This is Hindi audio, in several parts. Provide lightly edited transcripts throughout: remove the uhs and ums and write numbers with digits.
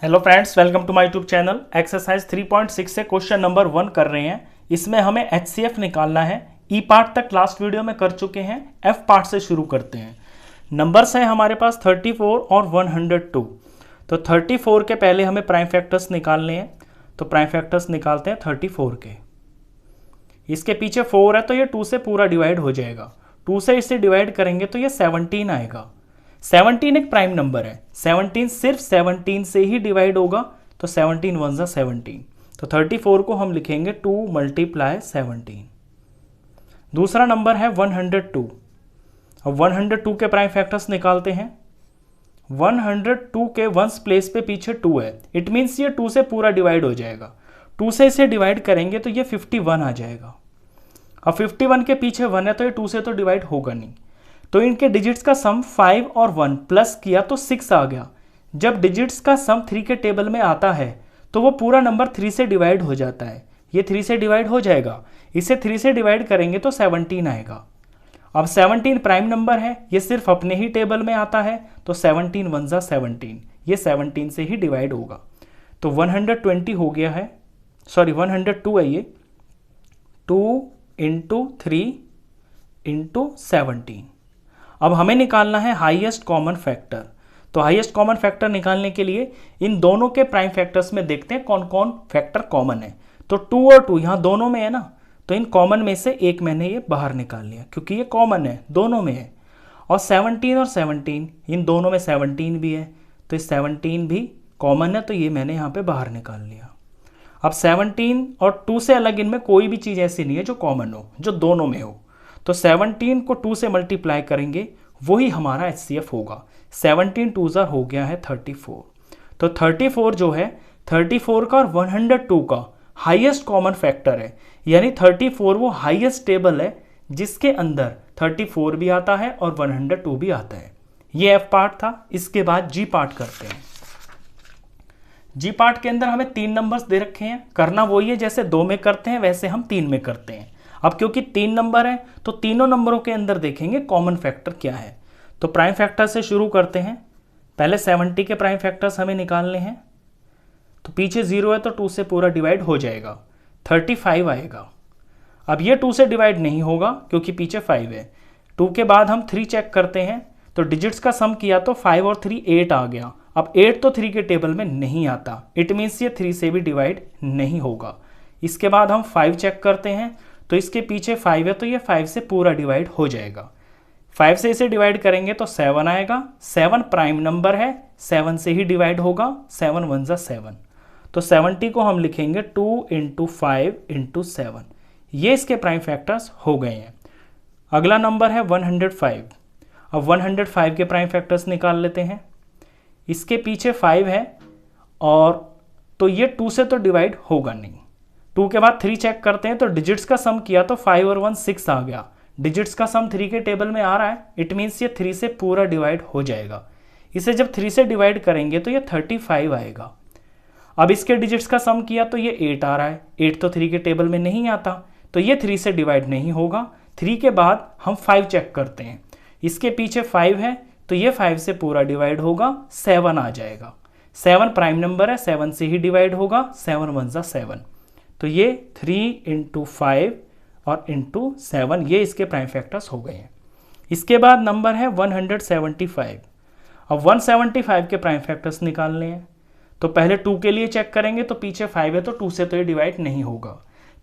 Hello friends, welcome to my YouTube channel. Exercise 3.6 से क्वेश्चन नंबर 1 कर रहे हैं। इसमें हमें एचसीएफ निकालना है। ई पार्ट तक लास्ट वीडियो में कर चुके हैं, एफ पार्ट से शुरू करते हैं। नंबर्स हैं हमारे पास 34 और 102। तो 34 के पहले हमें प्राइम फैक्टर्स निकालने हैं, तो प्राइम फैक्टर्स निकालते हैं 34 के। इसके पीछे 4 है तो ये 2 से पूरा डिवाइड हो जाएगा। 2 से इसे डिवाइड करेंगे तो ये 17 आएगा। 17 एक प्राइम नंबर है। 17 सिर्फ 17 से ही डिवाइड होगा, तो 17 वन ज़ा 17। तो 34 को हम लिखेंगे 2 × 17। दूसरा नंबर है 102। अब 102 के प्राइम फैक्टर्स निकालते हैं। 102 के वंस प्लेस पे पीछे 2 है, इट मीन्स ये 2 से पूरा डिवाइड हो जाएगा। 2 से इसे डिवाइड करेंगे तो ये 51 आ जाएगा। अब 51 के पीछे 1 है तो ये 2 से तो डिवाइड होगा नहीं, तो इनके डिजिट्स का सम 5 और 1 प्लस किया तो 6 आ गया। जब डिजिट्स का सम 3 के टेबल में आता है तो वो पूरा नंबर 3 से डिवाइड हो जाता है। ये 3 से डिवाइड हो जाएगा, इसे 3 से डिवाइड करेंगे तो 17 आएगा। अब 17 प्राइम नंबर है, ये सिर्फ अपने ही टेबल में आता है, तो 17 वन ज़ा 17, ये 17 से ही डिवाइड होगा। तो 120 हो गया है, सॉरी 102 है ये। 2 × 3 × 17। अब हमें निकालना है हाईएस्ट कॉमन फैक्टर। तो हाईएस्ट कॉमन फैक्टर निकालने के लिए इन दोनों के प्राइम फैक्टर्स में देखते हैं कौन कौन फैक्टर कॉमन है। तो 2 और 2 यहाँ दोनों में है ना, तो इन कॉमन में से एक मैंने ये बाहर निकाल लिया क्योंकि ये कॉमन है, दोनों में है। और 17 और 17, इन दोनों में 17 भी है, तो इस 17 भी कॉमन है, तो ये मैंने यहाँ पे बाहर निकाल लिया। अब 17 और 2 से अलग इनमें कोई भी चीज़ ऐसी नहीं है जो कॉमन हो, जो दोनों में हो। तो 17 को 2 से मल्टीप्लाई करेंगे, वही हमारा एचसीएफ होगा। 17 2 ज़ा हो गया है 34। तो 34 जो है 34 का और 102 का हाईएस्ट कॉमन फैक्टर है, यानी 34 वो हाईएस्ट टेबल है जिसके अंदर 34 भी आता है और 102 भी आता है। ये एफ पार्ट था। इसके बाद जी पार्ट करते हैं। जी पार्ट के अंदर हमें 3 नंबर्स दे रखे हैं। करना वही है जैसे 2 में करते हैं वैसे हम 3 में करते हैं। अब क्योंकि 3 नंबर है तो तीनों नंबरों के अंदर देखेंगे कॉमन फैक्टर क्या है। तो प्राइम फैक्टर से शुरू करते हैं। पहले 70 के प्राइम फैक्टर्स हमें निकालने हैं। तो पीछे 0 है तो 2 से पूरा डिवाइड हो जाएगा, 35 आएगा। अब ये 2 से डिवाइड नहीं होगा क्योंकि पीछे 5 है। 2 के बाद हम 3 चेक करते हैं, तो डिजिट्स का सम किया तो 5 और 3 8 आ गया। अब 8 तो 3 के टेबल में नहीं आता, इट मीन्स ये 3 से भी डिवाइड नहीं होगा। इसके बाद हम 5 चेक करते हैं, तो इसके पीछे 5 है तो ये 5 से पूरा डिवाइड हो जाएगा। 5 से इसे डिवाइड करेंगे तो 7 आएगा। 7 प्राइम नंबर है, 7 से ही डिवाइड होगा, 7 वन ज़ा 7। तो 70 को हम लिखेंगे 2 × 5 × 7। ये इसके प्राइम फैक्टर्स हो गए हैं। अगला नंबर है 105। अब 105 के प्राइम फैक्टर्स निकाल लेते हैं। इसके पीछे 5 है और तो ये 2 से तो डिवाइड होगा नहीं। 2 के बाद 3 चेक करते हैं, तो डिजिट्स का सम किया तो 5 और 1 6 आ गया। डिजिट्स का सम 3 के टेबल में आ रहा है, इट मीन्स ये 3 से पूरा डिवाइड हो जाएगा। इसे जब 3 से डिवाइड करेंगे तो ये 35 आएगा। अब इसके डिजिट्स का सम किया तो ये 8 आ रहा है। 8 तो 3 के टेबल में नहीं आता, तो ये 3 से डिवाइड नहीं होगा। 3 के बाद हम 5 चेक करते हैं। इसके पीछे 5 है तो ये 5 से पूरा डिवाइड होगा, 7 आ जाएगा। 7 प्राइम नंबर है, 7 से ही डिवाइड होगा, 7 वन ज़ा 7। तो ये 3 × 5 और × 7, ये इसके प्राइम फैक्टर्स हो गए हैं। इसके बाद नंबर है 175। अब 175 के प्राइम फैक्टर्स निकालने हैं। तो पहले 2 के लिए चेक करेंगे, तो पीछे 5 है तो 2 से तो ये डिवाइड नहीं होगा।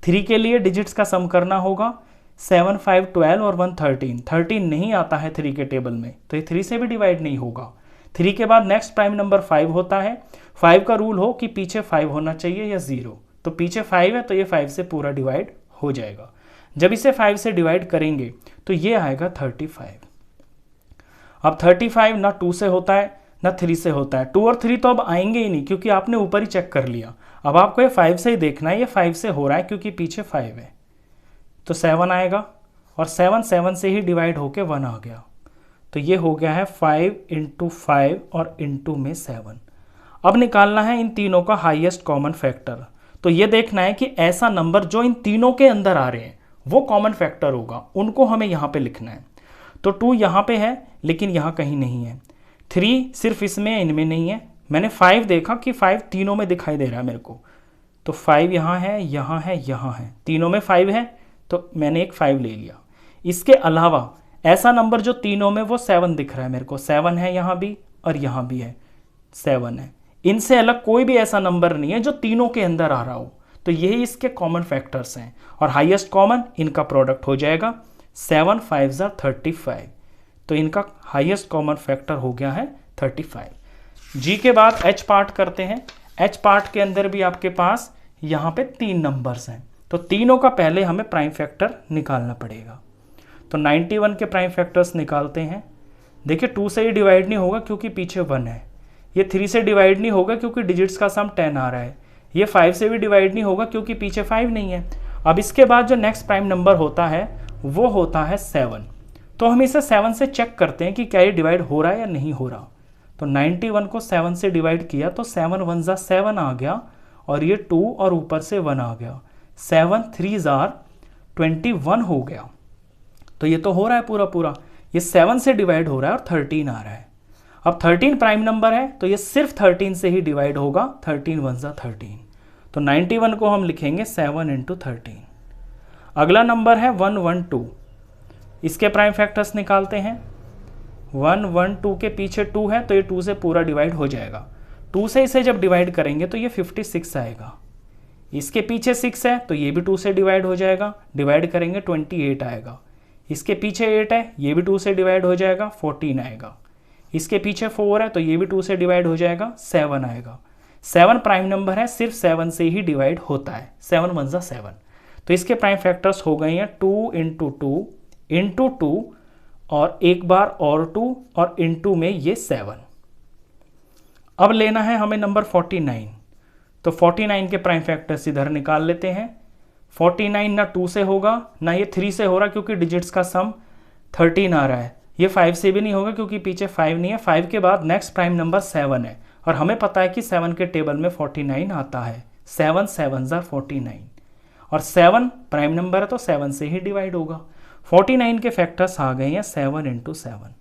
3 के लिए डिजिट्स का सम करना होगा, 7 5 12 और 1 13। 13 नहीं आता है 3 के टेबल में, तो ये 3 से भी डिवाइड नहीं होगा। 3 के बाद नेक्स्ट प्राइम नंबर 5 होता है। 5 का रूल हो कि पीछे 5 होना चाहिए या 0, तो पीछे 5 है तो ये 5 से पूरा डिवाइड हो जाएगा। जब इसे 5 से डिवाइड करेंगे तो ये आएगा 35। अब 35 ना 2 से होता है ना 3 से होता है। 2 और 3 तो अब आएंगे ही नहीं क्योंकि आपने ऊपर ही चेक कर लिया। अब आपको ये 5 से ही देखना है, ये 5 से हो रहा है क्योंकि पीछे 5 है। तो 7 आएगा और 7 7 से ही डिवाइड होके 1 आ गया। तो ये हो गया है 5 × 5 और × में 7। अब निकालना है इन तीनों का हाईएस्ट कॉमन फैक्टर। तो ये देखना है कि ऐसा नंबर जो इन तीनों के अंदर आ रहे हैं वो कॉमन फैक्टर होगा, उनको हमें यहाँ पे लिखना है। तो 2 यहाँ पे है लेकिन यहाँ कहीं नहीं है। 3 सिर्फ इसमें इनमें नहीं है, मैंने 5 देखा कि 5 तीनों में दिखाई दे रहा है मेरे को, तो 5 यहाँ है, यहाँ है, यहाँ है, तीनों में 5 है, तो मैंने एक 5 ले लिया। इसके अलावा ऐसा नंबर जो तीनों में वो 7 दिख रहा है मेरे को, 7 है यहाँ भी और यहाँ भी है, 7 है। इनसे अलग कोई भी ऐसा नंबर नहीं है जो तीनों के अंदर आ रहा हो, तो यही इसके कॉमन फैक्टर्स हैं। और हाईएस्ट कॉमन इनका प्रोडक्ट हो जाएगा 7 5 35, तो इनका हाईएस्ट कॉमन फैक्टर हो गया है 35। जी के बाद एच पार्ट करते हैं। एच पार्ट के अंदर भी आपके पास यहाँ पे 3 नंबर्स हैं, तो तीनों का पहले हमें प्राइम फैक्टर निकालना पड़ेगा। तो 91 के प्राइम फैक्टर्स निकालते हैं। देखिए 2 से ही डिवाइड नहीं होगा क्योंकि पीछे 1 है, ये 3 से डिवाइड नहीं होगा क्योंकि डिजिट्स का सम 10 आ रहा है, ये 5 से भी डिवाइड नहीं होगा क्योंकि पीछे 5 नहीं है। अब इसके बाद जो नेक्स्ट प्राइम नंबर होता है वो होता है 7। तो हम इसे 7 से चेक करते हैं कि क्या ये डिवाइड हो रहा है या नहीं हो रहा। तो 91 को 7 से डिवाइड किया तो 7 1 ज़ा 7 आ गया और ये 2 और ऊपर से 1 आ गया, 7 3 ज़ा 21 हो गया। तो ये तो हो रहा है पूरा पूरा, ये 7 से डिवाइड हो रहा है और 13 आ रहा है। अब 13 प्राइम नंबर है तो ये सिर्फ 13 से ही डिवाइड होगा, 13 1 ज़ा 13। तो 91 को हम लिखेंगे 7 × 13। अगला नंबर है 112, इसके प्राइम फैक्टर्स निकालते हैं। 112 के पीछे 2 है तो ये 2 से पूरा डिवाइड हो जाएगा, 2 से इसे जब डिवाइड करेंगे तो ये 56 आएगा। इसके पीछे 6 है तो ये भी 2 से डिवाइड हो जाएगा, डिवाइड करेंगे 28 आएगा। इसके पीछे 8 है, ये भी 2 से डिवाइड हो जाएगा, 14 आएगा। इसके पीछे 4 है तो ये भी 2 से डिवाइड हो जाएगा, 7 आएगा। 7 प्राइम नंबर है, सिर्फ 7 से ही डिवाइड होता है, 7 1 ज़ा 7। तो इसके प्राइम फैक्टर्स हो गए हैं 2 × 2 × 2 और एक बार और 2 और इनटू में ये 7। अब लेना है हमें नंबर 49, तो 49 के प्राइम फैक्टर्स इधर निकाल लेते हैं। 49 ना 2 से होगा ना ये 3 से हो रहा क्योंकि डिजिट्स का सम 13 आ रहा है, ये 5 से भी नहीं होगा क्योंकि पीछे 5 नहीं है। 5 के बाद नेक्स्ट प्राइम नंबर 7 है और हमें पता है कि 7 के टेबल में 49 आता है, 7 7 ज़ा 49 और 7 प्राइम नंबर है तो 7 से ही डिवाइड होगा। 49 के फैक्टर्स आ गए हैं 7 × 7।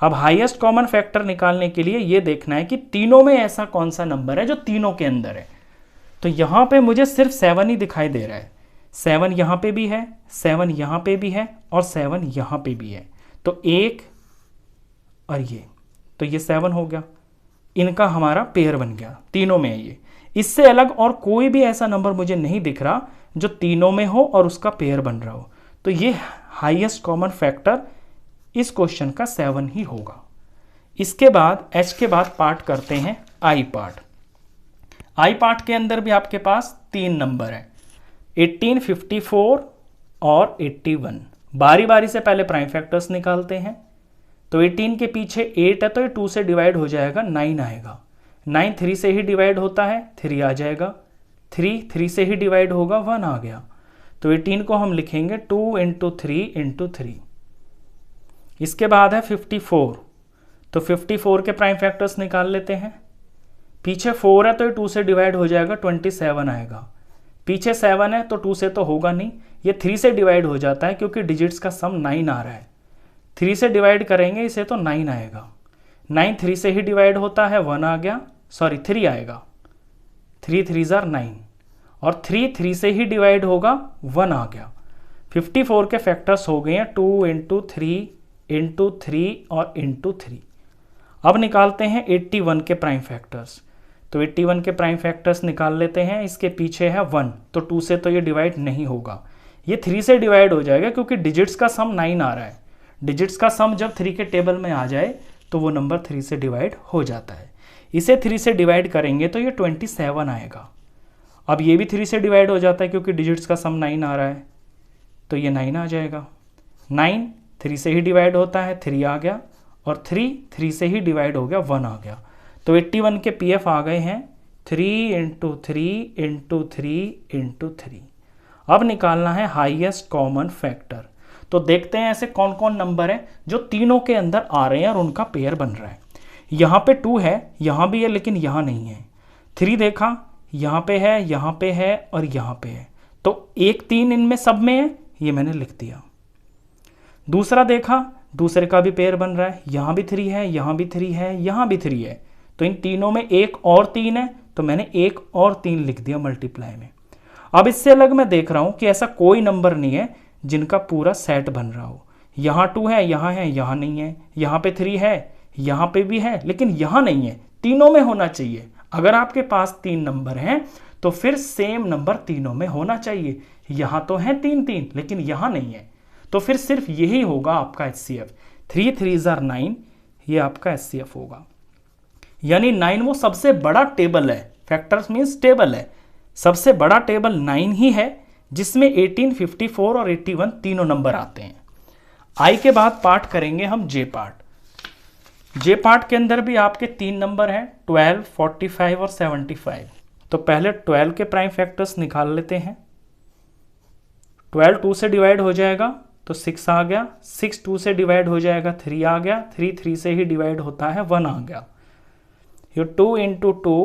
अब हाईएस्ट कॉमन फैक्टर निकालने के लिए ये देखना है कि तीनों में ऐसा कौन सा नंबर है जो तीनों के अंदर है। तो यहाँ पे मुझे सिर्फ 7 ही दिखाई दे रहा है, 7 यहाँ पे भी है, 7 यहाँ पे भी है और 7 यहाँ पे भी है, तो 1 और ये, तो ये 7 हो गया, इनका हमारा पेयर बन गया, तीनों में है ये। इससे अलग और कोई भी ऐसा नंबर मुझे नहीं दिख रहा जो तीनों में हो और उसका पेयर बन रहा हो, तो ये हाईएस्ट कॉमन फैक्टर इस क्वेश्चन का 7 ही होगा। इसके बाद एच के बाद पार्ट करते हैं आई पार्ट। आई पार्ट के अंदर भी आपके पास 3 नंबर है, 18 54 और 81। बारी बारी से पहले प्राइम फैक्टर्स निकालते हैं। तो 18 के पीछे 8 है तो ये 2 से डिवाइड हो जाएगा, 9 आएगा। 9 3 से ही डिवाइड होता है, 3 आ जाएगा। 3 3 से ही डिवाइड होगा, 1 आ गया। तो 18 को हम लिखेंगे 2 × 3 × 3। इसके बाद है 54, तो 54 के प्राइम फैक्टर्स निकाल लेते हैं। पीछे 4 है तो ये 2 से डिवाइड हो जाएगा, 27 आएगा। पीछे 7 है तो 2 से तो होगा नहीं, ये 3 से डिवाइड हो जाता है क्योंकि डिजिट्स का सम 9 आ रहा है। 3 से डिवाइड करेंगे इसे तो 9 आएगा। 9 3 से ही डिवाइड होता है, 1 आ गया, सॉरी 3 आएगा। 3 3 ज़ा 9 और 3 3 से ही डिवाइड होगा, 1 आ गया। 54 के फैक्टर्स हो गए हैं 2 × 3 × 3 और × 3। अब निकालते हैं 81 के प्राइम फैक्टर्स। तो 81 के प्राइम फैक्टर्स निकाल लेते हैं। इसके पीछे है 1, तो 2 से तो ये डिवाइड नहीं होगा, ये 3 से डिवाइड हो जाएगा क्योंकि डिजिट्स का सम 9 आ रहा है। डिजिट्स का सम जब 3 के टेबल में आ जाए तो वो नंबर 3 से डिवाइड हो जाता है। इसे 3 से डिवाइड करेंगे तो ये 27 आएगा। अब ये भी 3 से डिवाइड हो जाता है क्योंकि डिजिट्स का सम 9 आ रहा है, तो ये 9 आ जाएगा। 9 3 से ही डिवाइड होता है, 3 आ गया और 3 3 से ही डिवाइड हो गया, 1 आ गया। तो 81 के पीएफ आ गए हैं 3 × 3 × 3 × 3। अब निकालना है हाईएस्ट कॉमन फैक्टर। तो देखते हैं ऐसे कौन कौन नंबर है जो तीनों के अंदर आ रहे हैं और उनका पेयर बन रहा है। यहाँ पे 2 है, यहाँ भी है लेकिन यहाँ नहीं है। 3 देखा, यहाँ पे है, यहाँ पे है और यहाँ पे है, तो 1 3 इनमें सब में है, ये मैंने लिख दिया। दूसरा देखा, दूसरे का भी पेयर बन रहा है, यहाँ भी 3 है, यहाँ भी 3 है, यहाँ भी 3 है, तो इन तीनों में 1 और 3 है, तो मैंने 1 और 3 लिख दिया मल्टीप्लाई में। अब इससे अलग मैं देख रहा हूं कि ऐसा कोई नंबर नहीं है जिनका पूरा सेट बन रहा हो। यहाँ 2 है, यहाँ नहीं है, यहाँ पे 3 है, यहाँ पे भी है, लेकिन यहाँ नहीं है। तीनों में होना चाहिए। अगर आपके पास 3 नंबर हैं तो फिर सेम नंबर तीनों में होना चाहिए। यहाँ तो है 3 3, लेकिन यहाँ नहीं है, तो फिर सिर्फ यही होगा आपका HCF। 3 3s are 9, ये आपका HCF होगा। यानी 9 वो सबसे बड़ा टेबल है, फैक्टर्स मीन्स टेबल है, सबसे बड़ा टेबल 9 ही है जिसमें 18, 54 और 81 तीनों नंबर आते हैं। आई के बाद पार्ट करेंगे हम जे पार्ट। जे पार्ट के अंदर भी आपके 3 नंबर हैं, 12, 45 और 75। तो पहले 12 के प्राइम फैक्टर्स निकाल लेते हैं। 12 2 से डिवाइड हो जाएगा तो 6 आ गया, 6 2 से डिवाइड हो जाएगा 3 आ गया, 3 3 से ही डिवाइड होता है 1 आ गया। ये 2 इंटू 2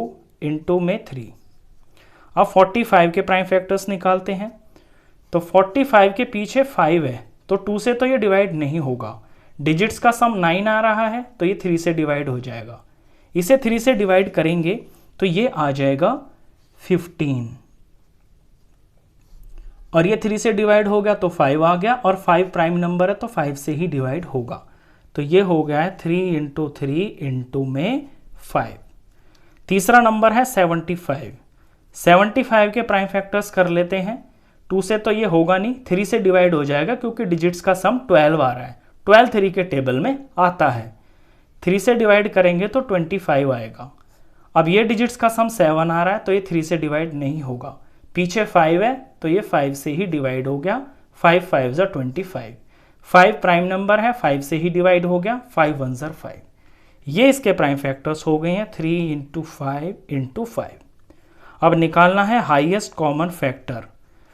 इंटू में 3। अब 45 के प्राइम फैक्टर्स निकालते हैं। तो 45 के पीछे 5 है, तो 2 से तो ये डिवाइड नहीं होगा। डिजिट्स का सम 9 आ रहा है, तो ये 3 से डिवाइड हो जाएगा। इसे 3 से डिवाइड करेंगे तो ये आ जाएगा 15, और ये 3 से डिवाइड हो गया तो 5 आ गया, और 5 प्राइम नंबर है तो 5 से ही डिवाइड होगा। तो ये हो गया है 3 इंटू 3 इंटू में 5। तीसरा नंबर है 75। 75 के प्राइम फैक्टर्स कर लेते हैं। 2 से तो ये होगा नहीं, 3 से डिवाइड हो जाएगा क्योंकि डिजिट्स का सम 12 आ रहा है। 12 3 के टेबल में आता है। 3 से डिवाइड करेंगे तो 25 आएगा। अब ये डिजिट्स का सम 7 आ रहा है, तो ये 3 से डिवाइड नहीं होगा। पीछे 5 है तो ये 5 से ही डिवाइड हो गया। 5 5 ज़ा 25। 5 प्राइम नंबर है, 5 से ही डिवाइड हो गया। 5 1 ज़ा 5। ये इसके प्राइम फैक्टर्स हो गए हैं 3 इंटू 5 इंटू 5। अब निकालना है हाईएस्ट कॉमन फैक्टर।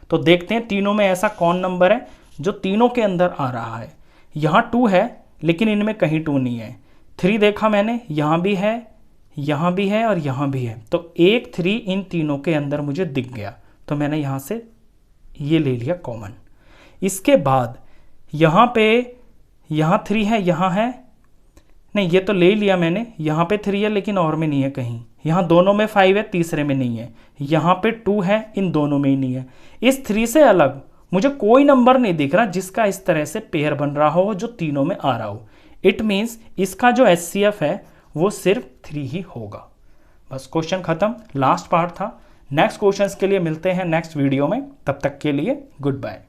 तो देखते हैं तीनों में ऐसा कौन नंबर है जो तीनों के अंदर आ रहा है। यहाँ 2 है लेकिन इनमें कहीं 2 नहीं है। 3 देखा मैंने, यहाँ भी है, यहाँ भी है और यहाँ भी है, तो 1 3 इन तीनों के अंदर मुझे दिख गया, तो मैंने यहाँ से ये ले लिया कॉमन। इसके बाद यहाँ पे यहाँ 3 है, यहाँ है नहीं, ये तो ले लिया मैंने। यहाँ पे 3 है लेकिन और में नहीं है कहीं। यहाँ दोनों में 5 है, तीसरे में नहीं है। यहाँ पे 2 है, इन दोनों में ही नहीं है। इस 3 से अलग मुझे कोई नंबर नहीं दिख रहा जिसका इस तरह से पेयर बन रहा हो जो तीनों में आ रहा हो। इट मीन्स इसका जो HCF है वो सिर्फ 3 ही होगा। बस क्वेश्चन खत्म, लास्ट पार्ट था। नेक्स्ट क्वेश्चंस के लिए मिलते हैं नेक्स्ट वीडियो में। तब तक के लिए गुड बाय।